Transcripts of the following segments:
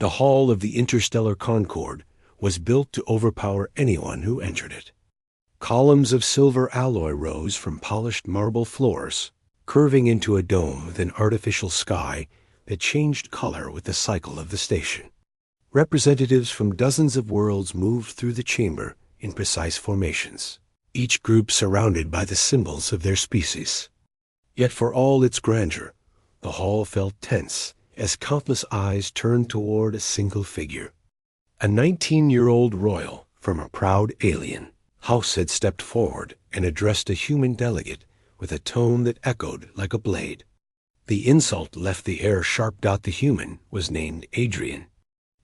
The hall of the interstellar Concord was built to overpower anyone who entered it. Columns of silver alloy rose from polished marble floors, curving into a dome with an artificial sky that changed color with the cycle of the station. Representatives from dozens of worlds moved through the chamber in precise formations, each group surrounded by the symbols of their species. Yet for all its grandeur, the hall felt tense as countless eyes turned toward a single figure. A 19-year-old royal from a proud alien house had stepped forward and addressed a human delegate with a tone that echoed like a blade. The insult left the air sharp. The human was named Adrian.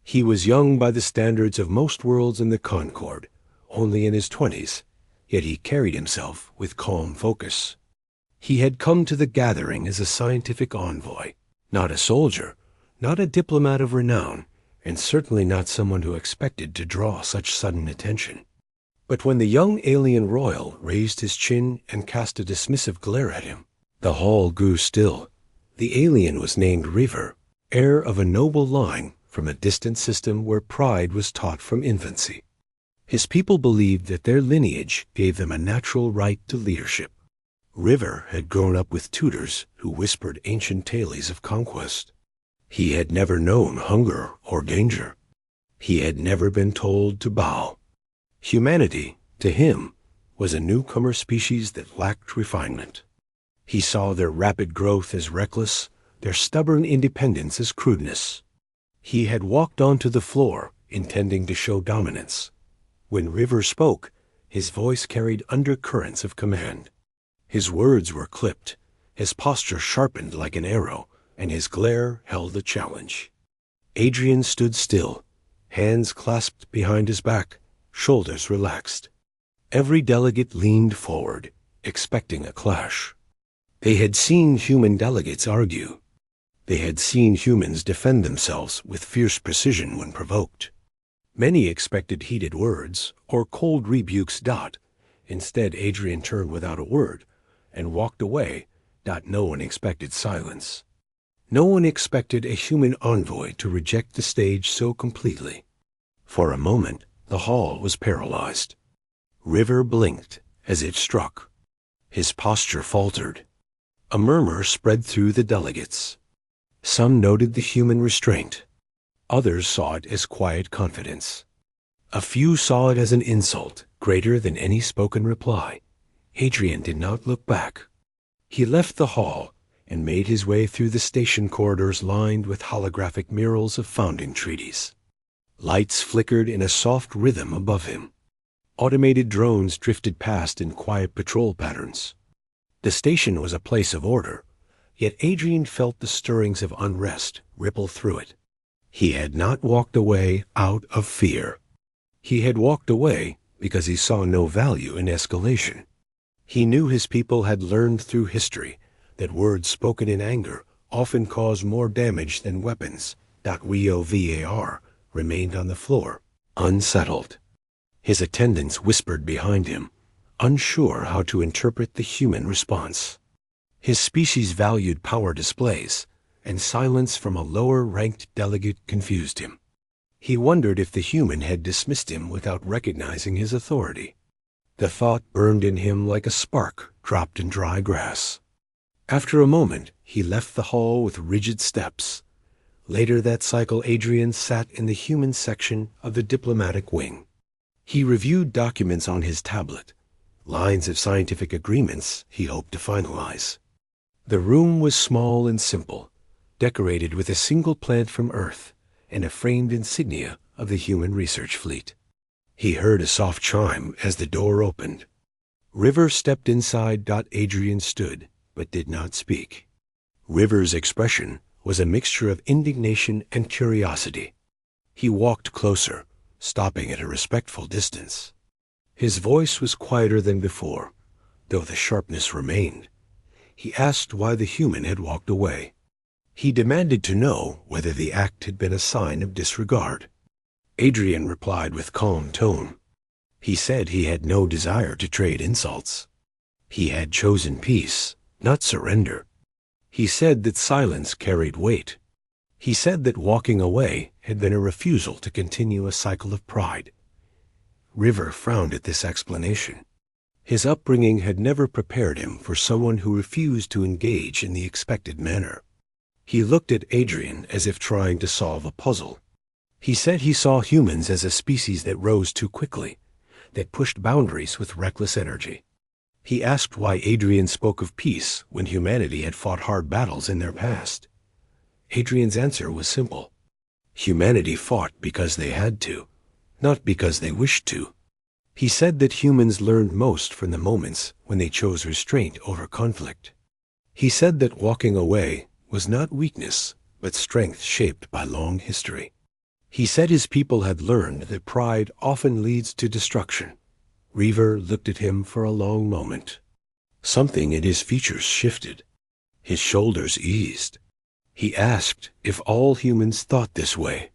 He was young by the standards of most worlds in the Concord, only in his 20s, yet he carried himself with calm focus. He had come to the gathering as a scientific envoy, not a soldier, not a diplomat of renown, and certainly not someone who expected to draw such sudden attention. But when the young alien royal raised his chin and cast a dismissive glare at him, the hall grew still. The alien was named River, heir of a noble line from a distant system where pride was taught from infancy. His people believed that their lineage gave them a natural right to leadership. River had grown up with tutors who whispered ancient tales of conquest. He had never known hunger or danger. He had never been told to bow. Humanity, to him, was a newcomer species that lacked refinement. He saw their rapid growth as reckless, their stubborn independence as crudeness. He had walked onto the floor, intending to show dominance. When River spoke, his voice carried undercurrents of command. His words were clipped, his posture sharpened like an arrow, and his glare held a challenge. Adrian stood still, hands clasped behind his back, shoulders relaxed. Every delegate leaned forward, expecting a clash. They had seen human delegates argue. They had seen humans defend themselves with fierce precision when provoked. Many expected heated words or cold rebukes. Instead, Adrian turned without a word and walked away. No one expected silence. No one expected a human envoy to reject the stage so completely. For a moment, the hall was paralyzed. River blinked as it struck. His posture faltered. A murmur spread through the delegates. Some noted the human restraint. Others saw it as quiet confidence. A few saw it as an insult greater than any spoken reply. Adrian did not look back. He left the hall and made his way through the station corridors lined with holographic murals of founding treaties. Lights flickered in a soft rhythm above him. Automated drones drifted past in quiet patrol patterns. The station was a place of order, yet Adrian felt the stirrings of unrest ripple through it. He had not walked away out of fear. He had walked away because he saw no value in escalation. He knew his people had learned through history that words spoken in anger often cause more damage than weapons. VOVAR remained on the floor, unsettled. His attendants whispered behind him, unsure how to interpret the human response. His species valued power displays, and silence from a lower-ranked delegate confused him. He wondered if the human had dismissed him without recognizing his authority. The thought burned in him like a spark dropped in dry grass. After a moment, he left the hall with rigid steps. Later that cycle, Adrian sat in the human section of the diplomatic wing. He reviewed documents on his tablet, lines of scientific agreements he hoped to finalize. The room was small and simple, decorated with a single plant from Earth and a framed insignia of the human research fleet. He heard a soft chime as the door opened. River stepped inside. Adrian stood, but did not speak. River's expression was a mixture of indignation and curiosity. He walked closer, stopping at a respectful distance. His voice was quieter than before, though the sharpness remained. He asked why the human had walked away. He demanded to know whether the act had been a sign of disregard. Adrian replied with calm tone. He said he had no desire to trade insults. He had chosen peace, not surrender. He said that silence carried weight. He said that walking away had been a refusal to continue a cycle of pride. River frowned at this explanation. His upbringing had never prepared him for someone who refused to engage in the expected manner. He looked at Adrian as if trying to solve a puzzle. He said he saw humans as a species that rose too quickly, that pushed boundaries with reckless energy. He asked why Adrian spoke of peace when humanity had fought hard battles in their past. Adrian's answer was simple. Humanity fought because they had to, not because they wished to. He said that humans learned most from the moments when they chose restraint over conflict. He said that walking away was not weakness, but strength shaped by long history. He said his people had learned that pride often leads to destruction. River looked at him for a long moment. Something in his features shifted. His shoulders eased. He asked if all humans thought this way.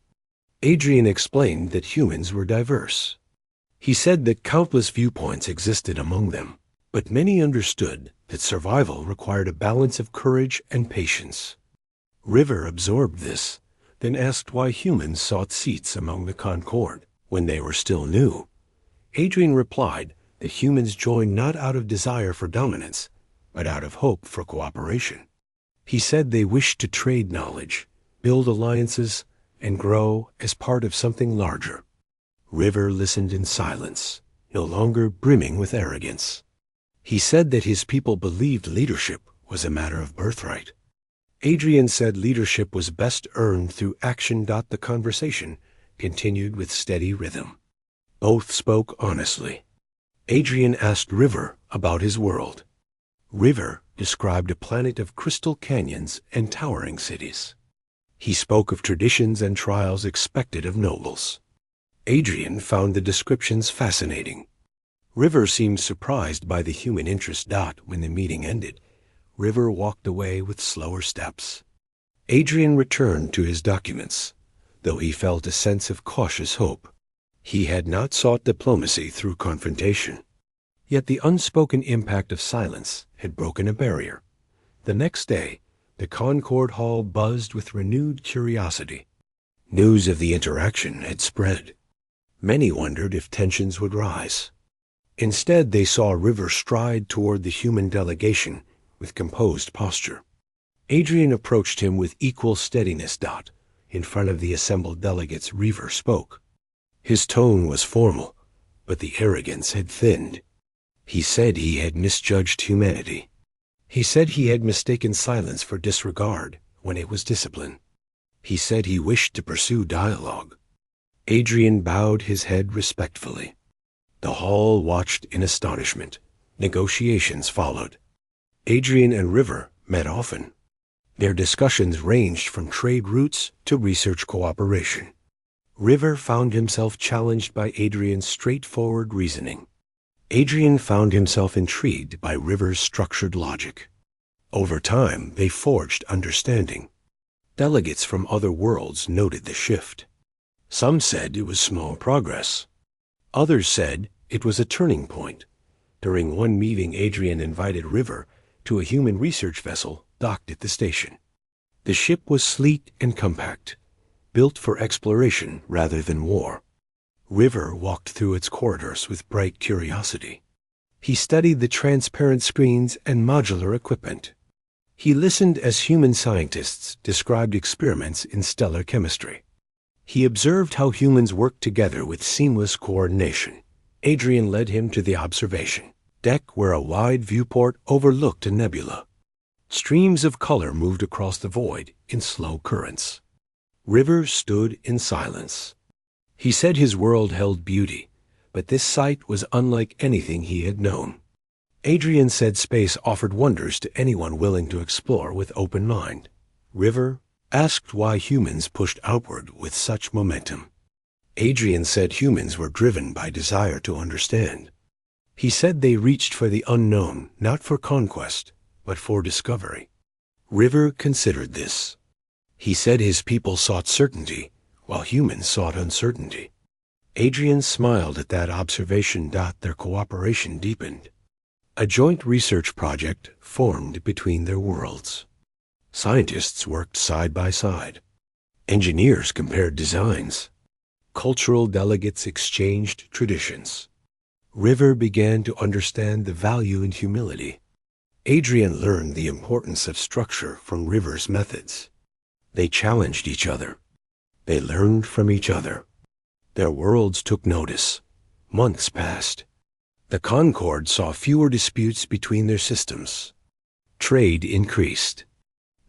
Adrian explained that humans were diverse. He said that countless viewpoints existed among them, but many understood that survival required a balance of courage and patience. River absorbed this, then asked why humans sought seats among the Concord when they were still new. Adrian replied that humans joined not out of desire for dominance, but out of hope for cooperation. He said they wished to trade knowledge, build alliances, and grow as part of something larger. River listened in silence, no longer brimming with arrogance. He said that his people believed leadership was a matter of birthright. Adrian said leadership was best earned through action. The conversation continued with steady rhythm. Both spoke honestly. Adrian asked River about his world. River described a planet of crystal canyons and towering cities. He spoke of traditions and trials expected of nobles. Adrian found the descriptions fascinating. River seemed surprised by the human interest. When the meeting ended, River walked away with slower steps. Adrian returned to his documents, though he felt a sense of cautious hope. He had not sought diplomacy through confrontation. Yet the unspoken impact of silence had broken a barrier. The next day, the Concord Hall buzzed with renewed curiosity. News of the interaction had spread. Many wondered if tensions would rise. Instead, they saw River stride toward the human delegation with composed posture. Adrian approached him with equal steadiness. In front of the assembled delegates, River spoke. His tone was formal, but the arrogance had thinned. He said he had misjudged humanity. He said he had mistaken silence for disregard when it was discipline. He said he wished to pursue dialogue. Adrian bowed his head respectfully. The hall watched in astonishment. Negotiations followed. Adrian and River met often. Their discussions ranged from trade routes to research cooperation. River found himself challenged by Adrian's straightforward reasoning. Adrian found himself intrigued by River's structured logic. Over time, they forged understanding. Delegates from other worlds noted the shift. Some said it was small progress. Others said it was a turning point. During one meeting, Adrian invited River to a human research vessel docked at the station. The ship was sleek and compact, built for exploration rather than war. River walked through its corridors with bright curiosity. He studied the transparent screens and modular equipment. He listened as human scientists described experiments in stellar chemistry. He observed how humans worked together with seamless coordination. Adrian led him to the observation deck where a wide viewport overlooked a nebula. Streams of color moved across the void in slow currents. River stood in silence. He said his world held beauty, but this sight was unlike anything he had known. Adrian said space offered wonders to anyone willing to explore with open mind. River asked why humans pushed outward with such momentum. Adrian said humans were driven by desire to understand. He said they reached for the unknown, not for conquest, but for discovery. River considered this. He said his people sought certainty, while humans sought uncertainty. Adrian smiled at that observation. Their cooperation deepened. A joint research project formed between their worlds. Scientists worked side by side. Engineers compared designs. Cultural delegates exchanged traditions. River began to understand the value in humility. Adrian learned the importance of structure from River's methods. They challenged each other. They learned from each other. Their worlds took notice. Months passed. The Concord saw fewer disputes between their systems. Trade increased.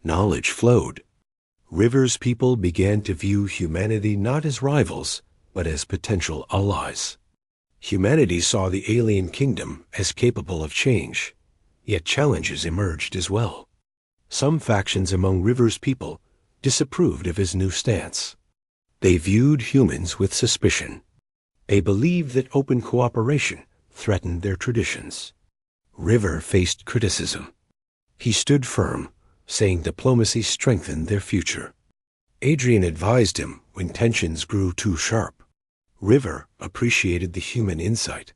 Knowledge flowed. River's people began to view humanity not as rivals, but as potential allies. Humanity saw the alien kingdom as capable of change, yet challenges emerged as well. Some factions among River's people disapproved of his new stance. They viewed humans with suspicion. They believed that open cooperation threatened their traditions. River faced criticism. He stood firm, saying diplomacy strengthened their future. Adrian advised him when tensions grew too sharp. River appreciated the human insight.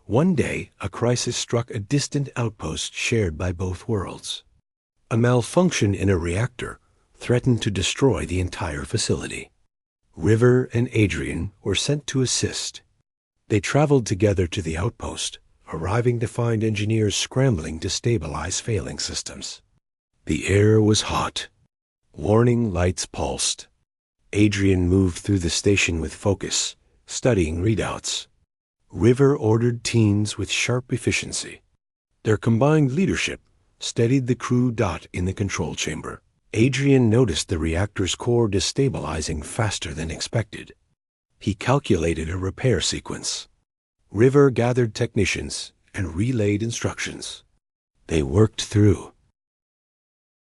One day, a crisis struck a distant outpost shared by both worlds. A malfunction in a reactor threatened to destroy the entire facility. River and Adrian were sent to assist. They traveled together to the outpost, arriving to find engineers scrambling to stabilize failing systems. The air was hot. Warning lights pulsed. Adrian moved through the station with focus, studying readouts. River ordered teams with sharp efficiency. Their combined leadership steadied the crew dot in the control chamber. Adrian noticed the reactor's core destabilizing faster than expected. He calculated a repair sequence. River gathered technicians and relayed instructions. They worked through.